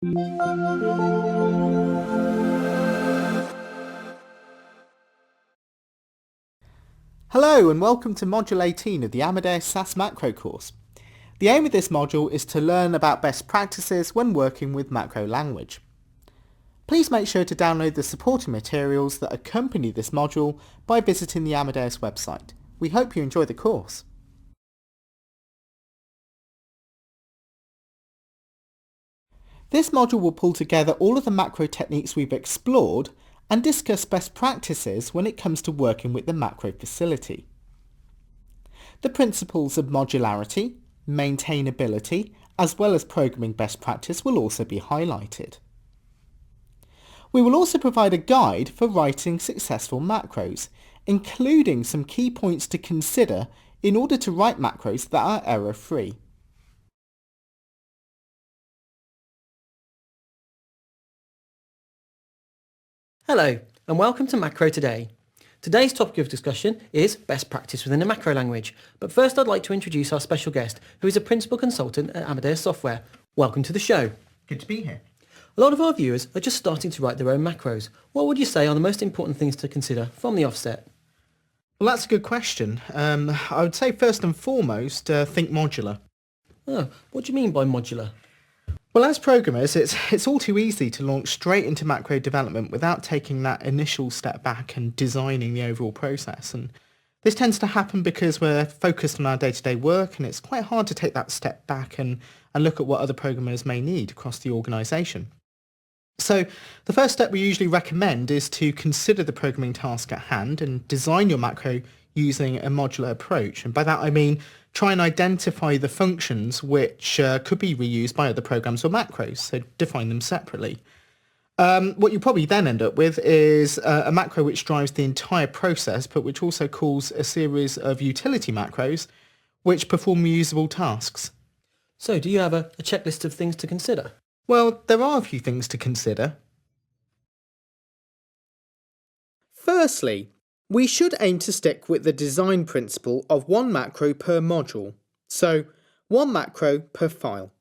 Hello and welcome to Module 18 of the Amadeus SAS Macro course. The aim of this module is to learn about best practices when working with macro language. Please make sure to download the supporting materials that accompany this module by visiting the Amadeus website. We hope you enjoy the course. This module will pull together all of the macro techniques we've explored and discuss best practices when it comes to working with the macro facility. The principles of modularity, maintainability, as well as programming best practice will also be highlighted. We will also provide a guide for writing successful macros, including some key points to consider in order to write macros that are error-free. Hello and welcome to Macro Today. Today's topic of discussion is best practice within a macro language, but first I'd like to introduce our special guest who is a principal consultant at Amadeus Software. Welcome to the show. Good to be here. A lot of our viewers are just starting to write their own macros. What would you say are the most important things to consider from the offset? Well, that's a good question. I would say first and foremost, think modular. Oh, what do you mean by modular? Well, as programmers, it's all too easy to launch straight into macro development without taking that initial step back and designing the overall process. And this tends to happen because we're focused on our day-to-day work, and it's quite hard to take that step back and look at what other programmers may need across the organisation. So the first step we usually recommend is to consider the programming task at hand and design your macro using a modular approach. And by that I mean try and identify the functions which could be reused by other programs or macros, so define them separately. What you probably then end up with is a macro which drives the entire process, but which also calls a series of utility macros which perform reusable tasks. So do you have a checklist of things to consider? Well, there are a few things to consider. Firstly, we should aim to stick with the design principle of one macro per module, so one macro per file.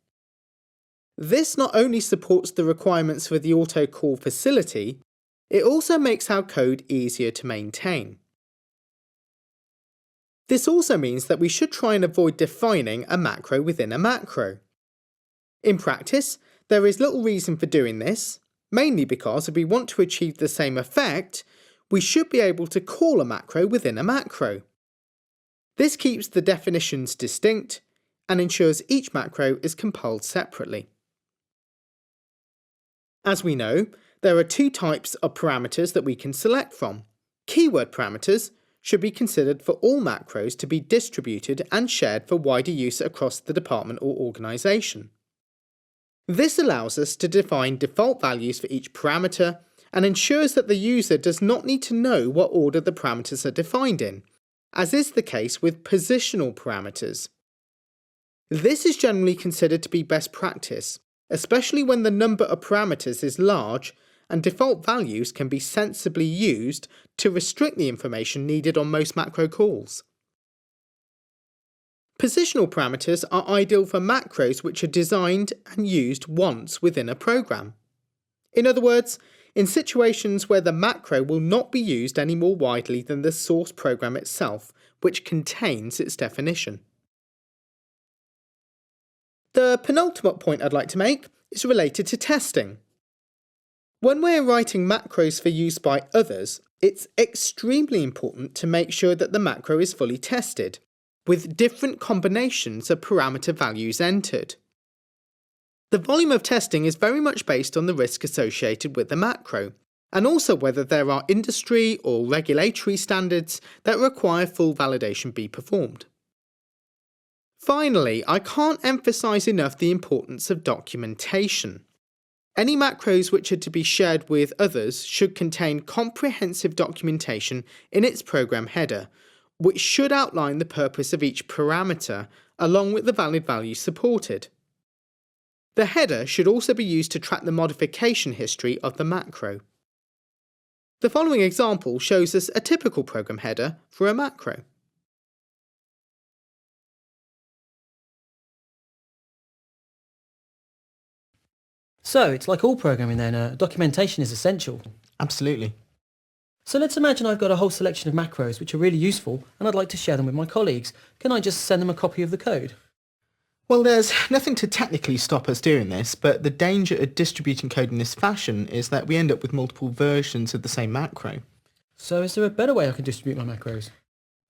This not only supports the requirements for the auto-call facility, it also makes our code easier to maintain. This also means that we should try and avoid defining a macro within a macro. In practice, there is little reason for doing this, mainly because if we want to achieve the same effect, we should be able to call a macro within a macro. This keeps the definitions distinct and ensures each macro is compiled separately. As we know, there are two types of parameters that we can select from. Keyword parameters should be considered for all macros to be distributed and shared for wider use across the department or organisation. This allows us to define default values for each parameter and ensures that the user does not need to know what order the parameters are defined in, as is the case with positional parameters. This is generally considered to be best practice, especially when the number of parameters is large and default values can be sensibly used to restrict the information needed on most macro calls. Positional parameters are ideal for macros which are designed and used once within a program. In other words, in situations where the macro will not be used any more widely than the source program itself, which contains its definition. The penultimate point I'd like to make is related to testing. When we're writing macros for use by others, it's extremely important to make sure that the macro is fully tested, with different combinations of parameter values entered. The volume of testing is very much based on the risk associated with the macro, and also whether there are industry or regulatory standards that require full validation be performed. Finally, I can't emphasize enough the importance of documentation. Any macros which are to be shared with others should contain comprehensive documentation in its program header, which should outline the purpose of each parameter along with the valid values supported. The header should also be used to track the modification history of the macro. The following example shows us a typical program header for a macro. So it's like all programming then, documentation is essential. Absolutely. So let's imagine I've got a whole selection of macros which are really useful and I'd like to share them with my colleagues. Can I just send them a copy of the code? Well, there's nothing to technically stop us doing this, but the danger of distributing code in this fashion is that we end up with multiple versions of the same macro. So is there a better way I can distribute my macros?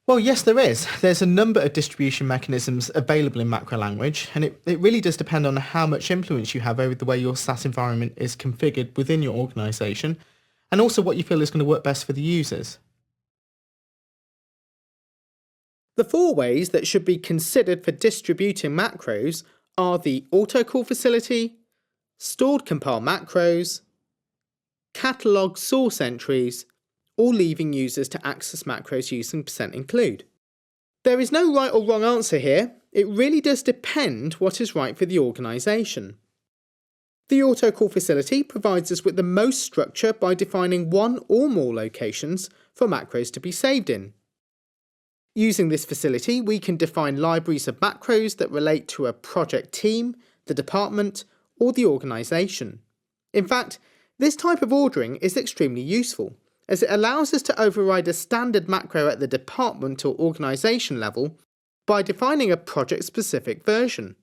Well, yes, there is. There's a number of distribution mechanisms available in macro language, and it really does depend on how much influence you have over the way your SAS environment is configured within your organisation, and also what you feel is going to work best for the users. The 4 ways that should be considered for distributing macros are the autocall facility, stored compile macros, catalog source entries, or leaving users to access macros using %include. There is no right or wrong answer here. It really does depend what is right for the organisation. The autocall facility provides us with the most structure by defining one or more locations for macros to be saved in. Using this facility, we can define libraries of macros that relate to a project team, the department, or the organisation. In fact, this type of ordering is extremely useful, as it allows us to override a standard macro at the department or organisation level by defining a project-specific version.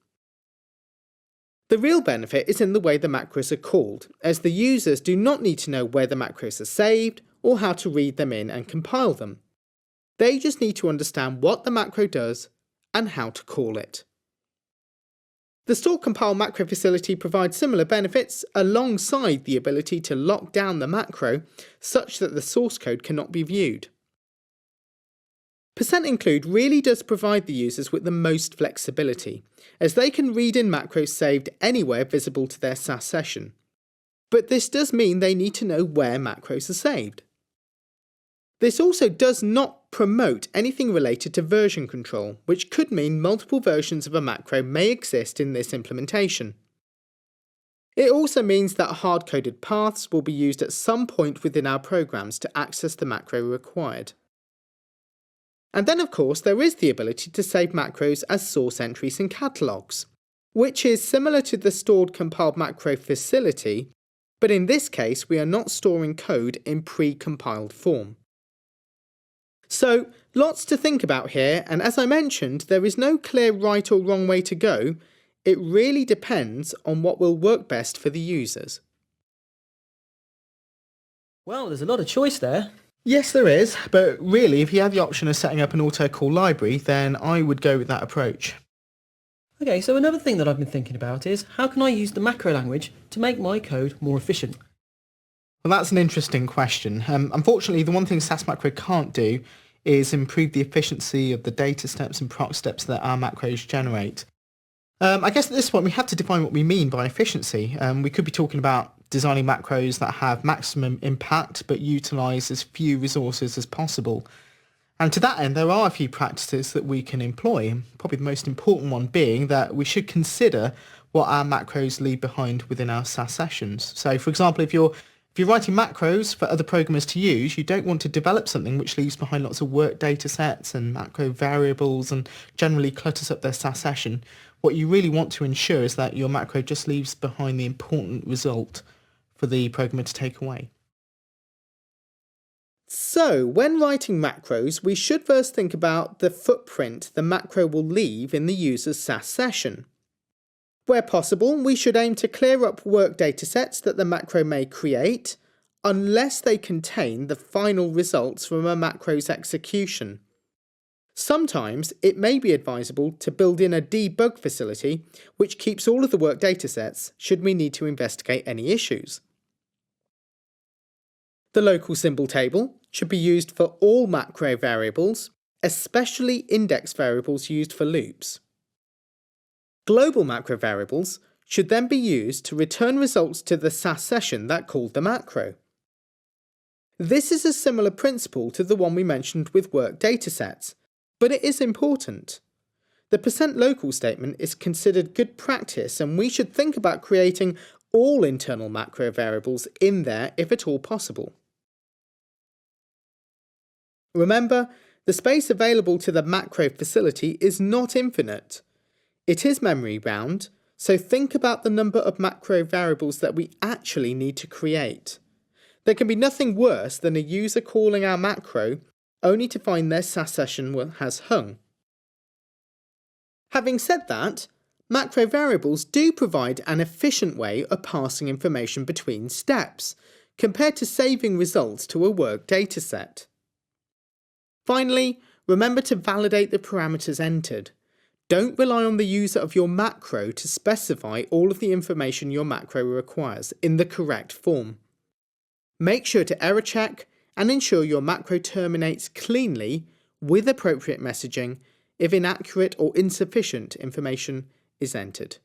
The real benefit is in the way the macros are called, as the users do not need to know where the macros are saved or how to read them in and compile them. They just need to understand what the macro does and how to call it. The store compile macro facility provides similar benefits alongside the ability to lock down the macro such that the source code cannot be viewed. %include really does provide the users with the most flexibility, as they can read in macros saved anywhere visible to their SAS session. But this does mean they need to know where macros are saved. This also does not promote anything related to version control, which could mean multiple versions of a macro may exist in this implementation. It also means that hard-coded paths will be used at some point within our programs to access the macro required. And then of course there is the ability to save macros as source entries and catalogs, which is similar to the stored compiled macro facility, but in this case we are not storing code in pre-compiled form. So, lots to think about here, and as I mentioned, there is no clear right or wrong way to go. It really depends on what will work best for the users. Well, there's a lot of choice there. Yes, there is, but really, if you have the option of setting up an autocall library, then I would go with that approach. Okay, so another thing that I've been thinking about is how can I use the macro language to make my code more efficient? Well, that's an interesting question. Unfortunately, the one thing SAS Macro can't do is improve the efficiency of the data steps and proc steps that our macros generate. I guess at this point we have to define what we mean by efficiency. We could be talking about designing macros that have maximum impact but utilise as few resources as possible. And to that end, there are a few practices that we can employ, probably the most important one being that we should consider what our macros leave behind within our SAS sessions. So, for example, if you're writing macros for other programmers to use, you don't want to develop something which leaves behind lots of work data sets and macro variables and generally clutters up their SAS session. What you really want to ensure is that your macro just leaves behind the important result for the programmer to take away. So, when writing macros, we should first think about the footprint the macro will leave in the user's SAS session. Where possible, we should aim to clear up work datasets that the macro may create, unless they contain the final results from a macro's execution. Sometimes it may be advisable to build in a debug facility which keeps all of the work datasets should we need to investigate any issues. The local symbol table should be used for all macro variables, especially index variables used for loops. Global macro variables should then be used to return results to the SAS session that called the macro. This is a similar principle to the one we mentioned with work datasets, but it is important. The %local statement is considered good practice, and we should think about creating all internal macro variables in there if at all possible. Remember, the space available to the macro facility is not infinite. It is memory bound, So think about the number of macro variables that we actually need to create. There can be nothing worse than a user calling our macro only to find their SAS session has hung. Having said that, macro variables do provide an efficient way of passing information between steps, compared to saving results to a work dataset. Finally, remember to validate the parameters entered. Don't rely on the user of your macro to specify all of the information your macro requires in the correct form. Make sure to error check and ensure your macro terminates cleanly with appropriate messaging if inaccurate or insufficient information is entered.